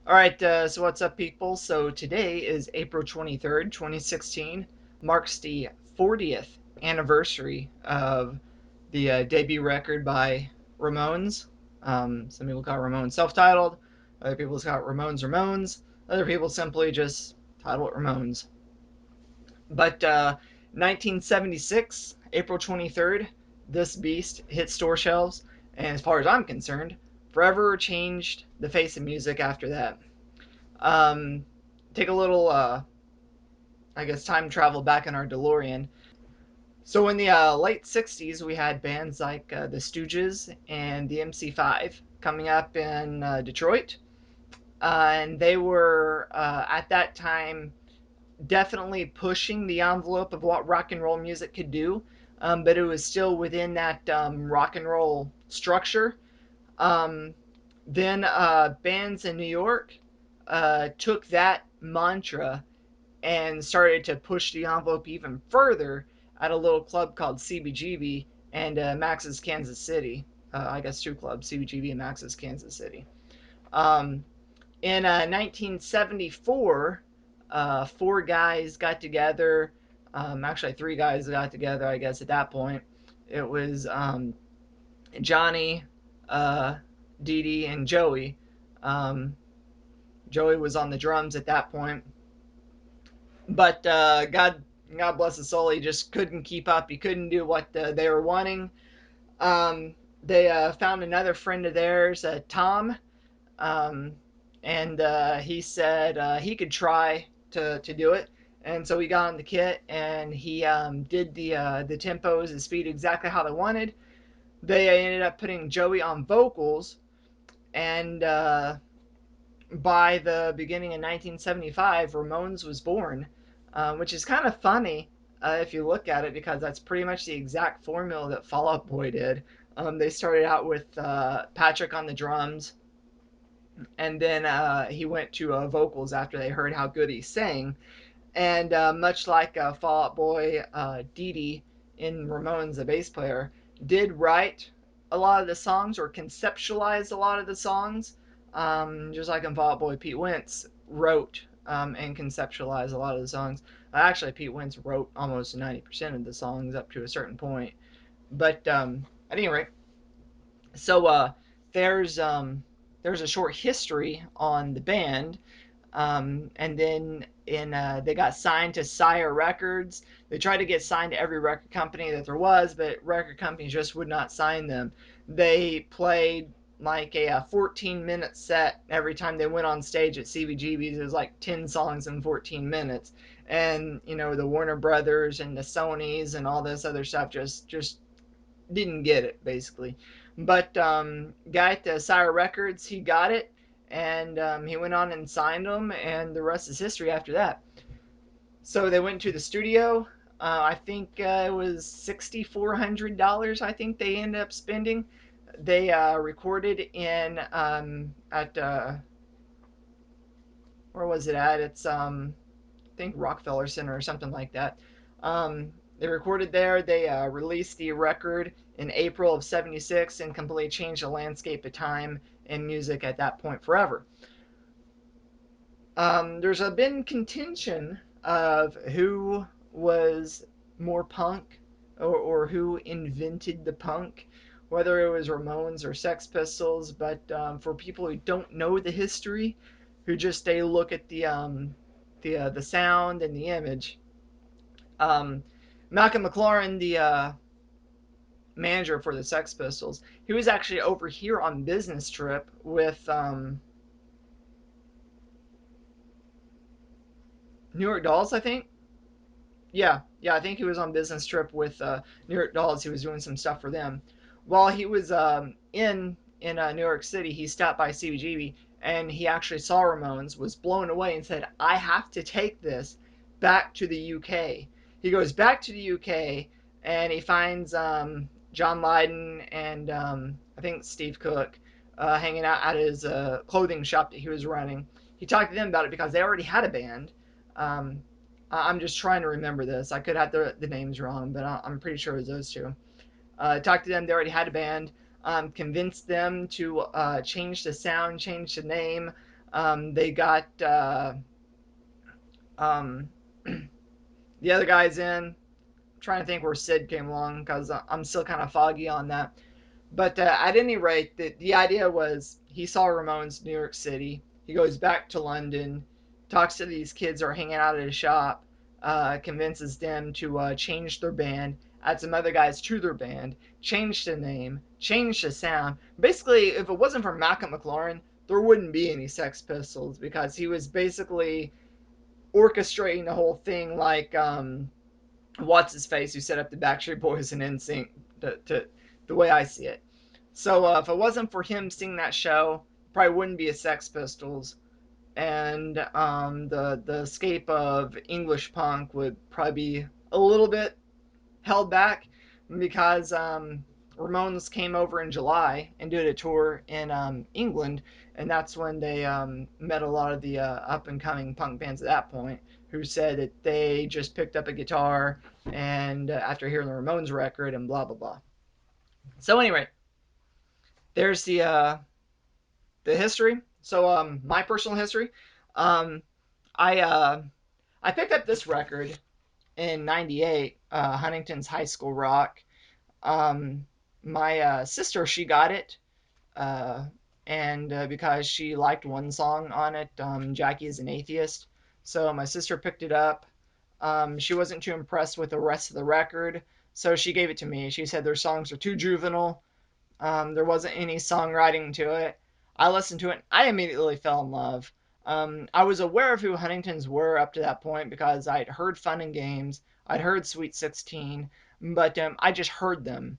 All right, so what's up, people? So today is April 23rd, 2016, marks the 40th anniversary of the debut record by Ramones. Some people call it Ramones self-titled, other people call it Ramones, other people simply just title it Ramones. But 1976, April 23rd, this beast hit store shelves, and as far as I'm concerned, forever changed the face of music after that. Um, Take a little, I guess, time travel back in our DeLorean. So in the late 60s, we had bands like the Stooges and the MC5 coming up in Detroit. And they were, at that time, definitely pushing the envelope of what rock and roll music could do. But it was still within that rock and roll structure. Um, then bands in New York took that mantra and started to push the envelope even further at a little club called CBGB and Max's Kansas City. I guess two clubs, CBGB and Max's Kansas City. Um, in 1974, four guys got together. Actually, three guys got together, I guess, at that point. It was Johnny, uh, Dee Dee, and Joey. Um, Joey was on the drums at that point. But God bless his soul, he just couldn't keep up. He couldn't do what they were wanting. They found another friend of theirs, Tom, um, and he said he could try to do it. And so he got on the kit and he did the tempos and speed exactly how they wanted. They ended up putting Joey on vocals, and by the beginning of 1975, Ramones was born, which is kind of funny if you look at it because that's pretty much the exact formula that Fall Out Boy did. They started out with Patrick on the drums, and then he went to vocals after they heard how good he sang. And much like Fall Out Boy, Dee Dee in Ramones, the bass player, did write a lot of the songs or conceptualize a lot of the songs. Just like in Fall Out Boy, Pete Wentz wrote and conceptualized a lot of the songs. Actually, Pete Wentz wrote almost 90% of the songs up to a certain point. But at any rate, so there's a short history on the band, and then they got signed to Sire Records. They tried to get signed to every record company that there was, but record companies just would not sign them. They played like a 14-minute set every time they went on stage at CBGB's. It was like 10 songs in 14 minutes. And the Warner Brothers and the Sonys and all this other stuff just didn't get it, basically. But guy at the Sire Records, he got it, and he went on and signed them, and the rest is history after that. So they went to the studio. I think it was $6,400. I think they ended up spending. They recorded in at where was it at? It's I think Rockefeller Center or something like that. They recorded there. They released the record in April of '76 and completely changed the landscape of time and music at that point forever. There's been contention of who was more punk, or who invented the punk, whether it was Ramones or Sex Pistols. But for people who don't know the history, who just they look at the sound and the image, um, Malcolm McLaren, the manager for the Sex Pistols, he was actually over here on business trip with New York Dolls, I think. Yeah, I think he was on business trip with New York Dolls. He was doing some stuff for them. While he was in New York City, he stopped by CBGB and he actually saw Ramones, was blown away, and said, "I have to take this back to the UK." He goes back to the UK and he finds John Lydon and I think Steve Cook hanging out at his clothing shop that he was running. He talked to them about it because they already had a band. Um, I'm just trying to remember this. I could have the names wrong, but I'm pretty sure it was those two. Talked to them. They already had a band. Convinced them to change the sound, change the name. They got um, the other guys in. I'm trying to think where Sid came along because I'm still kind of foggy on that. But at any rate, the idea was he saw Ramones in New York City. He goes back to London, talks to these kids who are hanging out at a shop, convinces them to change their band, add some other guys to their band, change the name, change the sound. Basically, if it wasn't for Malcolm McLaren, there wouldn't be any Sex Pistols because he was basically orchestrating the whole thing like what's his face who set up the Backstreet Boys and NSYNC to the way I see it. So if it wasn't for him seeing that show, probably wouldn't be a Sex Pistols, and the escape of English punk would probably be a little bit held back because Ramones came over in July and did a tour in England, and that's when they met a lot of the up and coming punk bands at that point who said that they just picked up a guitar and after hearing the Ramones record and blah blah blah. So anyway, there's the history. So my personal history, um, I I picked up this record in '98, Huntington's High School Rock. Um, my sister, she got it, uh, and because she liked one song on it, Jackie is an Atheist. So my sister picked it up. She wasn't too impressed with the rest of the record, so she gave it to me. She said their songs are too juvenile. There wasn't any songwriting to it. I listened to it. I immediately fell in love. I was aware of who Huntingtons were up to that point because I'd heard Fun and Games, I'd heard Sweet 16, but I just heard them.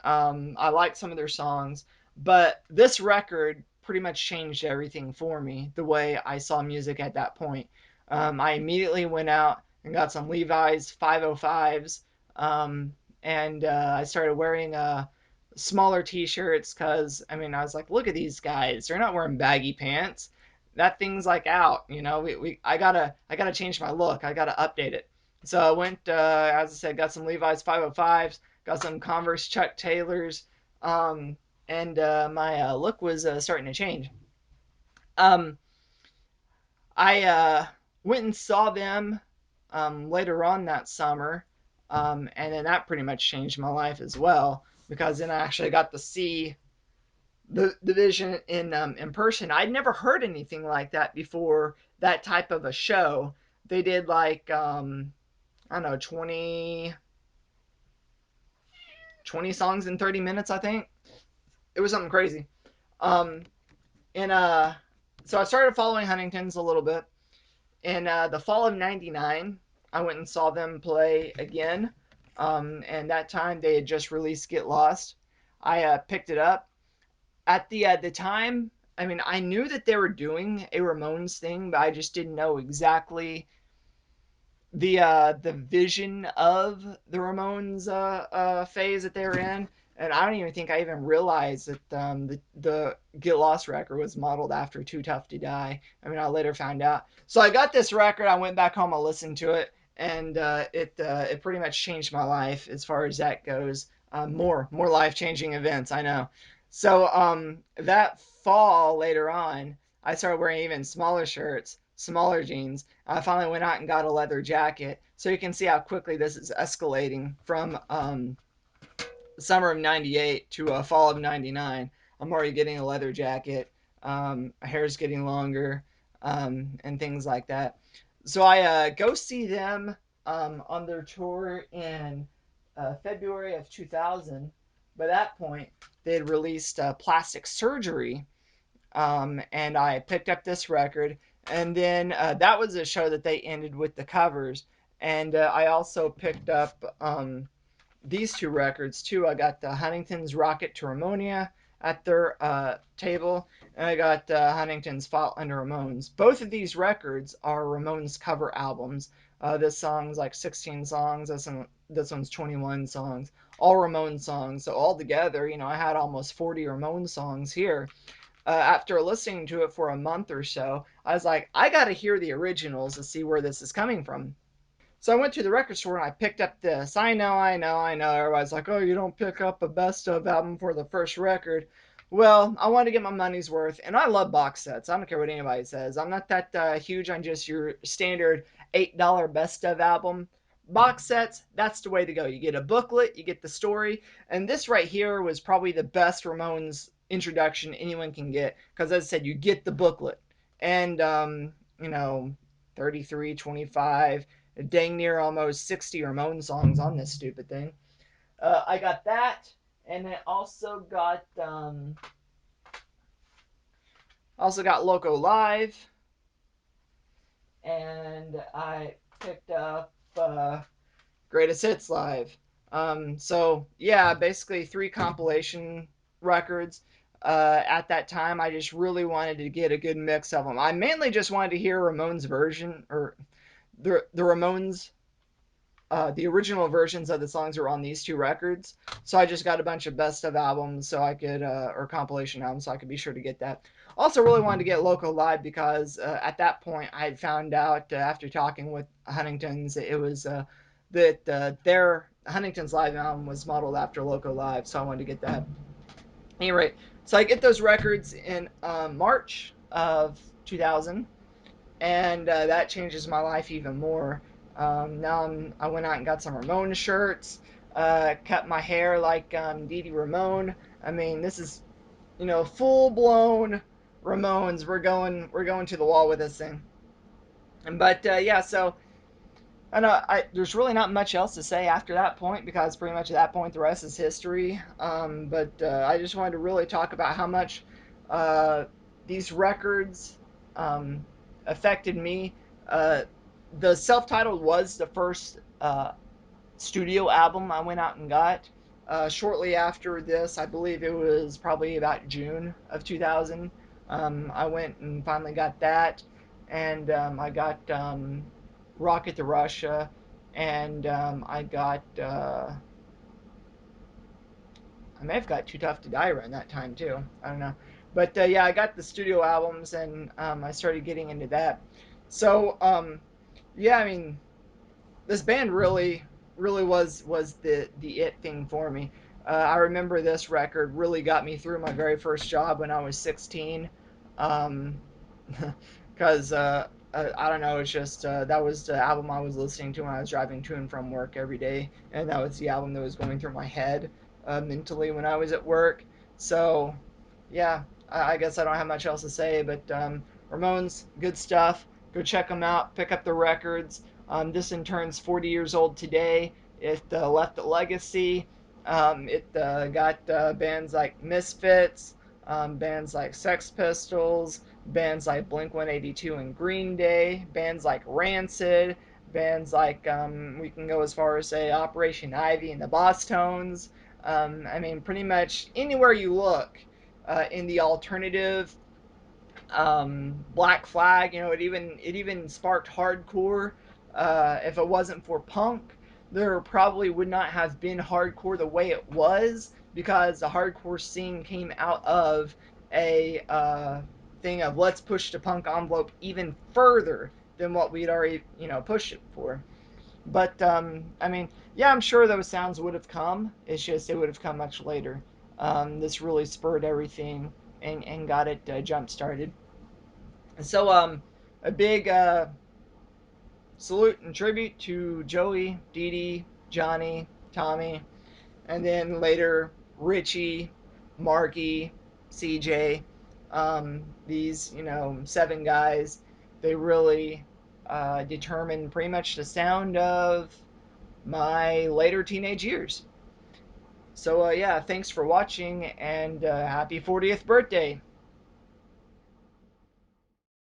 I liked some of their songs, but this record pretty much changed everything for me, the way I saw music at that point. I immediately went out and got some Levi's 505s, and I started wearing smaller t-shirts because I was like, look at these guys, they're not wearing baggy pants. That thing's like out, I gotta change my look, I gotta update it. So I went, as I said, got some Levi's 505s, got some Converse Chuck Taylors, um, and my look was starting to change. um, I went and saw them later on that summer, and then that pretty much changed my life as well because then I actually got to see the Vision in person. I'd never heard anything like that before. That type of a show. They did like I don't know 20 songs in 30 minutes. I think it was something crazy. Um, and so I started following Huntington's a little bit. In the fall of '99, I went and saw them play again. And that time they had just released Get Lost. I picked it up at the time. I knew that they were doing a Ramones thing, but I just didn't know exactly the vision of the Ramones phase that they were in. And I don't even think I even realized that the Get Lost record was modeled after Too Tough to Die. I later found out. So I got this record. I went back home. I listened to it, and it pretty much changed my life as far as that goes. More life changing events. I know. So that fall later on, I started wearing even smaller shirts, smaller jeans. I finally went out and got a leather jacket. So you can see how quickly this is escalating from summer of '98 to fall of '99. I'm already getting a leather jacket. My hair's getting longer, and things like that. So I go see them on their tour in February of 2000. By that point, they had released Plastic Surgery, and I picked up this record. And then that was a show that they ended with the covers. And I also picked up these two records too. I got the Huntington's Rocket to Ramonia at their table, and I got Huntington's Fault Under Ramones. Both of these records are Ramones cover albums. This song's like 16 songs. This one's 21 songs. All Ramones songs. So all together, I had almost 40 Ramones songs here. After listening to it for a month or so, I was like, I gotta hear the originals to see where this is coming from. So I went to the record store and I picked up this. I know. Everybody's like, oh, you don't pick up a best of album for the first record. Well, I want to get my money's worth, and I love box sets. I don't care what anybody says. I'm not that huge on just your standard $8 best of album. Box sets, that's the way to go. You get a booklet, you get the story, and this right here was probably the best Ramones introduction anyone can get. Because as I said, you get the booklet, and you know, 33, 25, dang near almost 60 Ramones songs on this stupid thing. I got that, and I also got Loco Live, and I picked up Greatest Hits Live. So yeah, basically three compilation records. At that time, I just really wanted to get a good mix of them. I mainly just wanted to hear Ramones version or the Ramones the original versions of the songs are on these two records. So I just got a bunch of best of albums so I could, or compilation albums, so I could be sure to get that. Also, really wanted to get Loco Live because at that point I had found out after talking with Huntington's it was that their Huntington's live album was modeled after Loco Live, so I wanted to get that. Anyway, so I get those records in March of 2000, and that changes my life even more. I went out and got some Ramones shirts, cut my hair like Dee Dee Ramone. I mean, this is full blown Ramones. We're going to the wall with this thing. But yeah, so I know there's really not much else to say after that point because pretty much at that point the rest is history. But I just wanted to really talk about how much uh, these records um, affected me. Uh, the self-titled was the first studio album I went out and got. Shortly after this, I believe it was probably about June of 2000. I went and finally got that, and I got Rocket to Russia, and I got I may have got Too Tough to Die around that time too. I don't know, but yeah, I got the studio albums, and I started getting into that. So yeah, I mean, this band really was the it thing for me. I remember this record really got me through my very first job when I was 16. Um, because I don't know, it's just that was the album I was listening to when I was driving to and from work every day, and that was the album that was going through my head mentally when I was at work. So, yeah, I guess I don't have much else to say, but Ramones, good stuff. Go check them out. Pick up the records. This in turns 40 years old today. It left a legacy. It got bands like Misfits, bands like Sex Pistols, bands like Blink 182 and Green Day, bands like Rancid, bands like we can go as far as say Operation Ivy and the Boss Tones. I mean, pretty much anywhere you look in the alternative Black Flag, it even sparked hardcore. If it wasn't for punk, there probably would not have been hardcore the way it was because the hardcore scene came out of a thing of let's push the punk envelope even further than what we'd already pushed it for. But I mean, yeah, I'm sure those sounds would have come. It's just it would have come much later. This really spurred everything and got it jump started. So a big salute and tribute to Joey, Dee Dee, Johnny, Tommy, and then later Richie, Marky, CJ. These seven guys, they really determined pretty much the sound of my later teenage years. So yeah, thanks for watching and happy 40th birthday.